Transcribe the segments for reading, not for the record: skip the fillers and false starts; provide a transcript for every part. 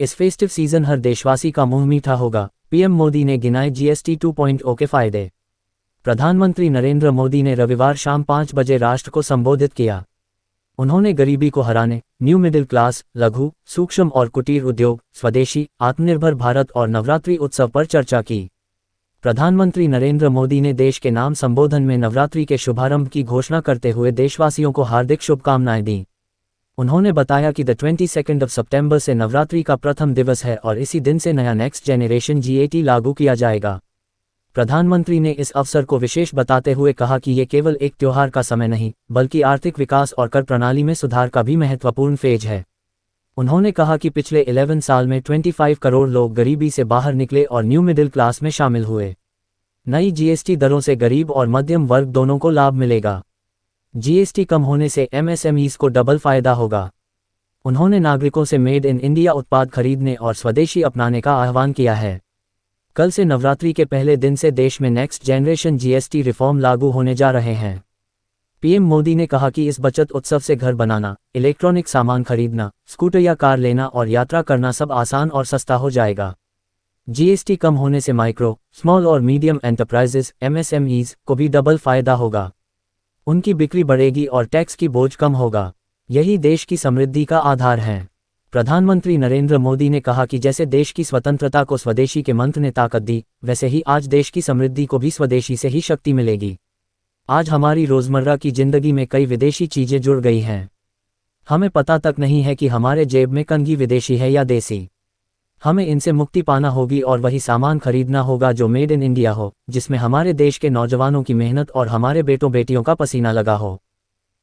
इस festive season हर देशवासी का मुंह मीठा होगा। पीएम मोदी ने गिनाए जीएसटी 2.0 के फायदे। प्रधानमंत्री नरेंद्र मोदी ने रविवार शाम 5 बजे राष्ट्र को संबोधित किया। उन्होंने गरीबी को हराने, न्यू मिडिल क्लास, लघु, सूक्ष्म और कुटीर उद्योग, स्वदेशी, आत्मनिर्भर भारत और नवरात्रि उत्सव पर चर्चा की। प्रधानमंत्री नरेंद्र मोदी ने देश के नाम संबोधन में नवरात्रि के शुभारंभ की घोषणा करते हुए देशवासियों को हार्दिक शुभकामनाएं दी। उन्होंने बताया कि 22 सितंबर से नवरात्रि का प्रथम दिवस है और इसी दिन से नया नेक्स्ट जेनरेशन जीएटी लागू किया जाएगा। प्रधानमंत्री ने इस अवसर को विशेष बताते हुए कहा कि ये केवल एक त्योहार का समय नहीं, बल्कि आर्थिक विकास और कर प्रणाली में सुधार का भी महत्वपूर्ण फेज है। उन्होंने कहा कि पिछले 11 साल में 25 करोड़ लोग गरीबी से बाहर निकले और न्यू मिडिल क्लास में शामिल हुए। नई जीएसटी दरों से गरीब और मध्यम वर्ग दोनों को लाभ मिलेगा। जीएसटी कम होने से एमएसएमईज को डबल फायदा होगा। उन्होंने नागरिकों से मेड इन इंडिया उत्पाद खरीदने और स्वदेशी अपनाने का आह्वान किया है। कल से नवरात्रि के पहले दिन से देश में नेक्स्ट जनरेशन जीएसटी रिफॉर्म लागू होने जा रहे हैं। पीएम मोदी ने कहा कि इस बचत उत्सव से घर बनाना, इलेक्ट्रॉनिक सामान खरीदना, स्कूटर या कार लेना और यात्रा करना सब आसान और सस्ता हो जाएगा। जीएसटी कम होने से माइक्रो, स्मॉल और मीडियम एंटरप्राइजेस एमएसएमईज को भी डबल फायदा होगा। उनकी बिक्री बढ़ेगी और टैक्स की बोझ कम होगा। यही देश की समृद्धि का आधार है। प्रधानमंत्री नरेंद्र मोदी ने कहा कि जैसे देश की स्वतंत्रता को स्वदेशी के मंत्र ने ताकत दी, वैसे ही आज देश की समृद्धि को भी स्वदेशी से ही शक्ति मिलेगी। आज हमारी रोजमर्रा की जिंदगी में कई विदेशी चीजें जुड़ गई हैं। हमें पता तक नहीं है कि हमारे जेब में कंघी विदेशी है या देसी। हमें इनसे मुक्ति पाना होगी और वही सामान खरीदना होगा जो मेड इन इंडिया हो, जिसमें हमारे देश के नौजवानों की मेहनत और हमारे बेटों बेटियों का पसीना लगा हो।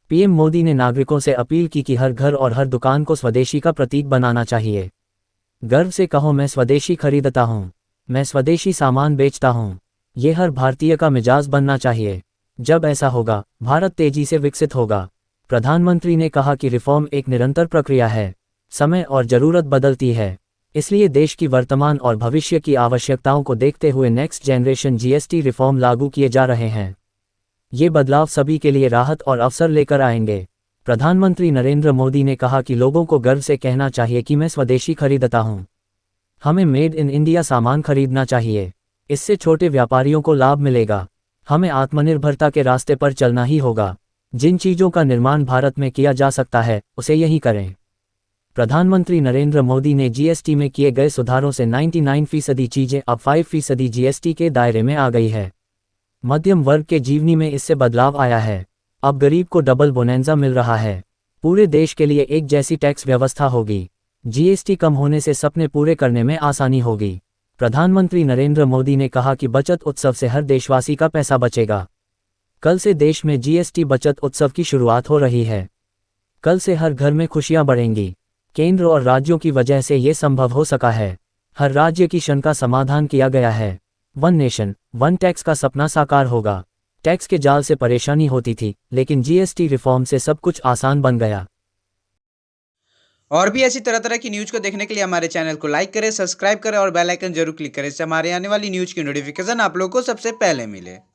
पीएम मोदी ने नागरिकों से अपील की कि हर घर और हर दुकान को स्वदेशी का प्रतीक बनाना चाहिए। गर्व से कहो, मैं स्वदेशी खरीदता हूँ, मैं स्वदेशी सामान बेचता हूँ। ये हर भारतीय का मिजाज बनना चाहिए। जब ऐसा होगा, भारत तेजी से विकसित होगा। प्रधानमंत्री ने कहा कि रिफॉर्म एक निरंतर प्रक्रिया है। समय और जरूरत बदलती है, इसलिए देश की वर्तमान और भविष्य की आवश्यकताओं को देखते हुए नेक्स्ट जनरेशन जीएसटी रिफॉर्म लागू किए जा रहे हैं। ये बदलाव सभी के लिए राहत और अवसर लेकर आएंगे। प्रधानमंत्री नरेंद्र मोदी ने कहा कि लोगों को गर्व से कहना चाहिए कि मैं स्वदेशी खरीदता हूँ। हमें मेड इन इंडिया सामान खरीदना चाहिए। इससे छोटे व्यापारियों को लाभ मिलेगा। हमें आत्मनिर्भरता के रास्ते पर चलना ही होगा। जिन चीज़ों का निर्माण भारत में किया जा सकता है, उसे यही करें। प्रधानमंत्री नरेंद्र मोदी ने जीएसटी में किए गए सुधारों से 99% चीजें अब 5% जीएसटी के दायरे में आ गई है। मध्यम वर्ग के जीवनी में इससे बदलाव आया है। अब गरीब को डबल बोनेंजा मिल रहा है। पूरे देश के लिए एक जैसी टैक्स व्यवस्था होगी। जीएसटी कम होने से सपने पूरे करने में आसानी होगी। प्रधानमंत्री नरेंद्र मोदी ने कहा कि बचत उत्सव से हर देशवासी का पैसा बचेगा। कल से देश में जीएसटी बचत उत्सव की शुरुआत हो रही है। कल से हर घर में खुशियां बढ़ेंगी। केंद्र और राज्यों की वजह से ये संभव हो सका है। हर राज्य की शंका समाधान किया गया है। वन नेशन, वन टैक्स का सपना साकार होगा। टैक्स के जाल से परेशानी होती थी, लेकिन जीएसटी रिफॉर्म से सब कुछ आसान बन गया। और भी ऐसी तरह तरह की न्यूज़ को देखने के लिए हमारे चैनल को लाइक करें, सब्सक्राइब करें और बेल आइकन जरूर क्लिक करें। इससे हमारे आने वाली न्यूज़ की नोटिफिकेशन आप लोगों को सबसे पहले मिले।